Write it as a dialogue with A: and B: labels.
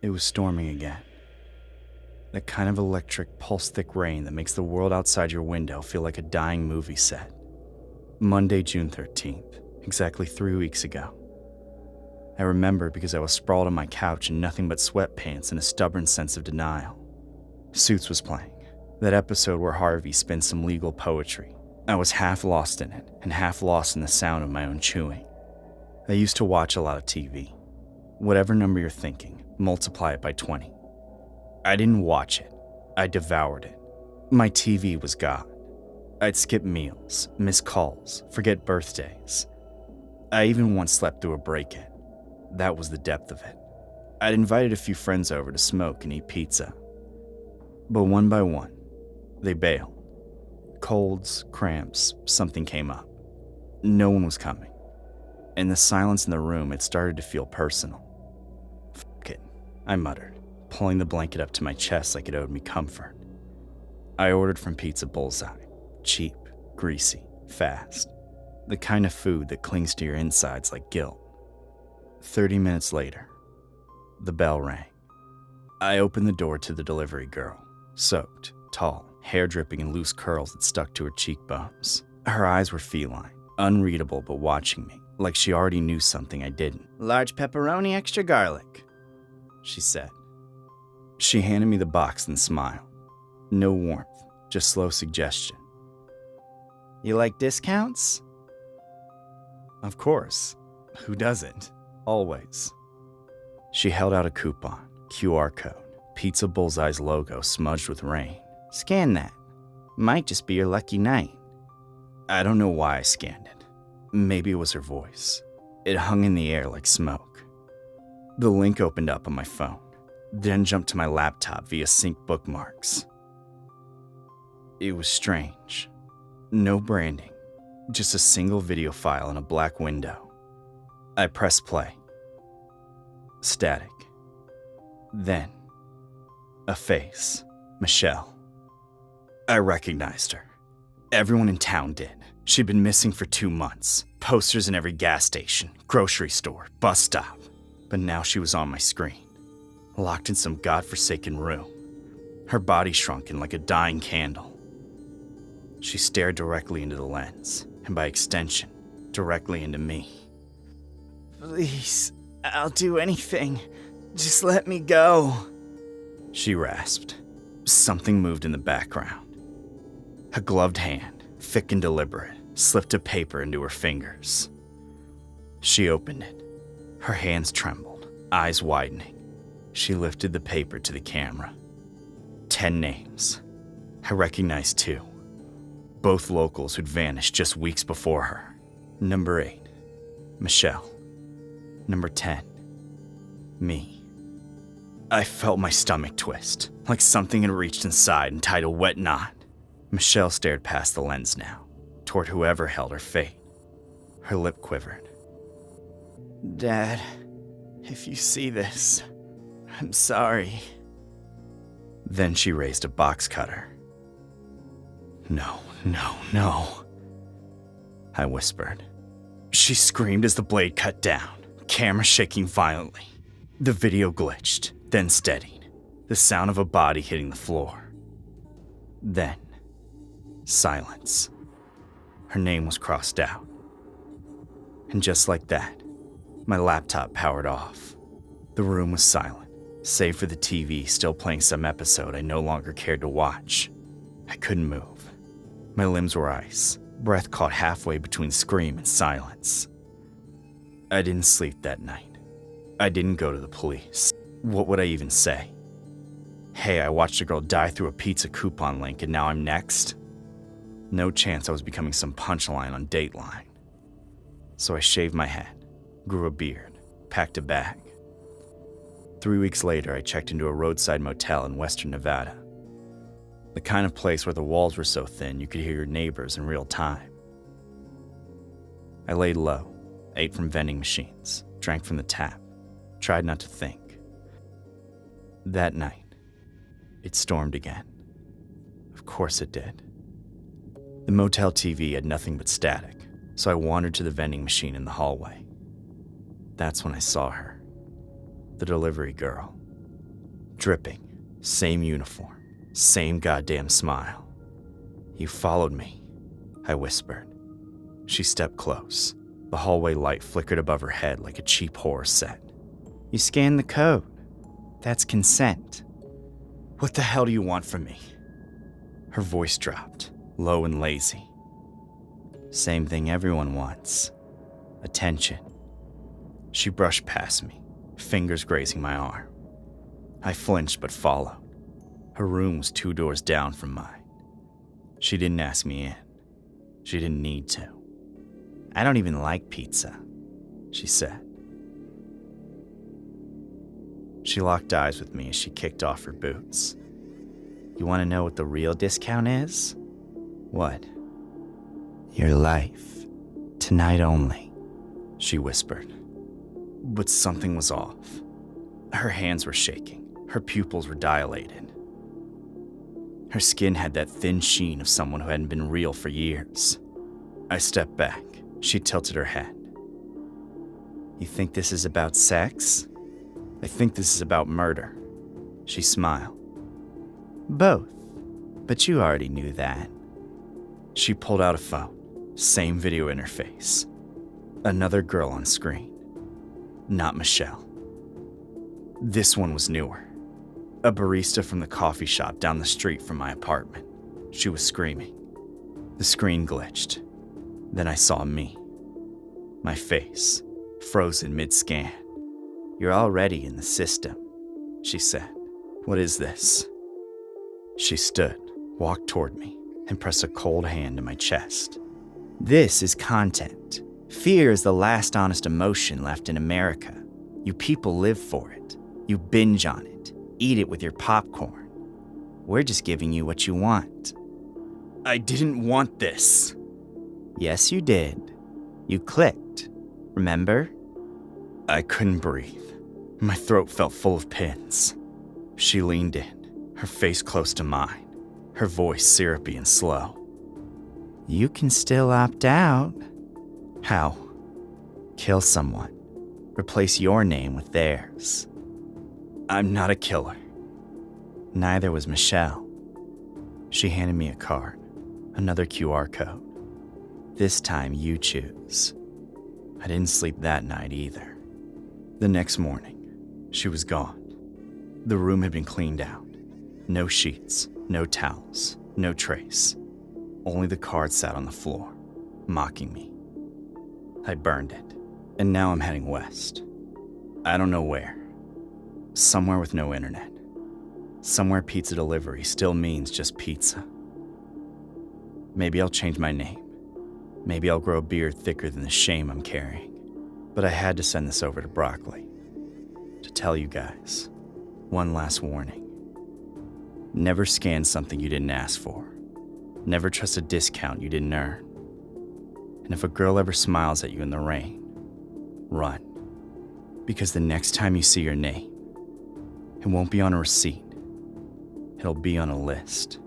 A: It was storming again. That kind of electric, pulse-thick rain that makes the world outside your window feel like a dying movie set. Monday, June 13th, exactly 3 weeks ago. I remember because I was sprawled on my couch in nothing but sweatpants and a stubborn sense of denial. Suits was playing, that episode where Harvey spins some legal poetry. I was half lost in it and half lost in the sound of my own chewing. I used to watch a lot of TV. Whatever number you're thinking, multiply it by 20. I didn't watch it. I devoured it. My TV was God. I'd skip meals, miss calls, forget birthdays. I even once slept through a break-in. That was the depth of it. I'd invited a few friends over to smoke and eat pizza. But one by one, they bailed. Colds, cramps, something came up. No one was coming. In the silence in the room, it started to feel personal. Fuck it, I muttered, pulling the blanket up to my chest like it owed me comfort. I ordered from Pizza Bullseye. Cheap, greasy, fast. The kind of food that clings to your insides like guilt. 30 minutes later, the bell rang. I opened the door to the delivery girl, soaked, tall, hair dripping in loose curls that stuck to her cheekbones. Her eyes were feline, unreadable but watching me, like she already knew something I didn't. "Large pepperoni, extra garlic," she said. She handed me the box and smiled. No warmth, just slow suggestion. "You like discounts?" Of course. Who doesn't? Always. She held out a coupon, QR code, Pizza Bullseye's logo smudged with rain. "Scan that. Might just be your lucky night." I don't know why I scanned it. Maybe it was her voice. It hung in the air like smoke. The link opened up on my phone, then jumped to my laptop via sync bookmarks. It was strange. No branding, just a single video file in a black window. I pressed play. Static. Then, a face. Michelle. I recognized her. Everyone in town did. She'd been missing for 2 months. Posters in every gas station, grocery store, bus stop. But now she was on my screen, locked in some godforsaken room. Her body shrunken like a dying candle. She stared directly into the lens, and by extension, directly into me. "Please, I'll do anything. Just let me go," she rasped. Something moved in the background. A gloved hand, thick and deliberate, slipped a paper into her fingers. She opened it. Her hands trembled, eyes widening. She lifted the paper to the camera. 10 names. I recognized 2. Both locals who'd vanished just weeks before her. Number 8, Michelle. Number 10, me. I felt my stomach twist, like something had reached inside and tied a wet knot. Michelle stared past the lens now, toward whoever held her fate. Her lip quivered. "Dad, if you see this, I'm sorry." Then she raised a box cutter. "No, no, no," I whispered. She screamed as the blade cut down, camera shaking violently. The video glitched, then steadied, the sound of a body hitting the floor. Then, silence. Her name was crossed out. And just like that, my laptop powered off. The room was silent, save for the TV still playing some episode I no longer cared to watch. I couldn't move. My limbs were ice, breath caught halfway between scream and silence. I didn't sleep that night. I didn't go to the police. What would I even say? Hey, I watched a girl die through a pizza coupon link and now I'm next? No chance I was becoming some punchline on Dateline. So I shaved my head, grew a beard, packed a bag. 3 weeks later, I checked into a roadside motel in western Nevada. The kind of place where the walls were so thin you could hear your neighbors in real time. I laid low, ate from vending machines, drank from the tap, tried not to think. That night, it stormed again. Of course it did. The motel TV had nothing but static, so I wandered to the vending machine in the hallway. That's when I saw her. The delivery girl. Dripping, same uniform, same goddamn smile. "You followed me," I whispered. She stepped close. The hallway light flickered above her head like a cheap horror set. "You scanned the code. That's consent." "What the hell do you want from me?" Her voice dropped, low and lazy. "Same thing everyone wants. Attention." She brushed past me, fingers grazing my arm. I flinched but followed. Her room was 2 doors down from mine. She didn't ask me in. She didn't need to. "I don't even like pizza," she said. She locked eyes with me as she kicked off her boots. "You want to know what the real discount is?" "What?" "Your life. Tonight only," she whispered. But something was off. Her hands were shaking. Her pupils were dilated. Her skin had that thin sheen of someone who hadn't been real for years. I stepped back. She tilted her head. "You think this is about sex?" "I think this is about murder." She smiled. "Both. But you already knew that." She pulled out a phone. Same video interface. Another girl on screen. Not Michelle. This one was newer. A barista from the coffee shop down the street from my apartment. She was screaming. The screen glitched. Then I saw me. My face, frozen mid-scan. "You're already in the system," she said. "What is this?" She stood, walked toward me, and pressed a cold hand to my chest. "This is content. Fear is the last honest emotion left in America. You people live for it. You binge on it. Eat it with your popcorn. We're just giving you what you want." "I didn't want this." "Yes, you did. You clicked. Remember?" I couldn't breathe. My throat felt full of pins. She leaned in, her face close to mine, her voice syrupy and slow. "You can still opt out." "How?" "Kill someone. Replace your name with theirs." "I'm not a killer." Neither was Michelle. She handed me a card, another QR code. "This time you choose." I didn't sleep that night either. The next morning, she was gone. The room had been cleaned out. No sheets, no towels, no trace. Only the card sat on the floor, mocking me. I burned it, and now I'm heading west. I don't know where. Somewhere with no internet. Somewhere pizza delivery still means just pizza. Maybe I'll change my name. Maybe I'll grow a beard thicker than the shame I'm carrying. But I had to send this over to Broccoli. To tell you guys. One last warning. Never scan something you didn't ask for. Never trust a discount you didn't earn. And if a girl ever smiles at you in the rain, run. Because the next time you see your name, it won't be on a receipt. It'll be on a list.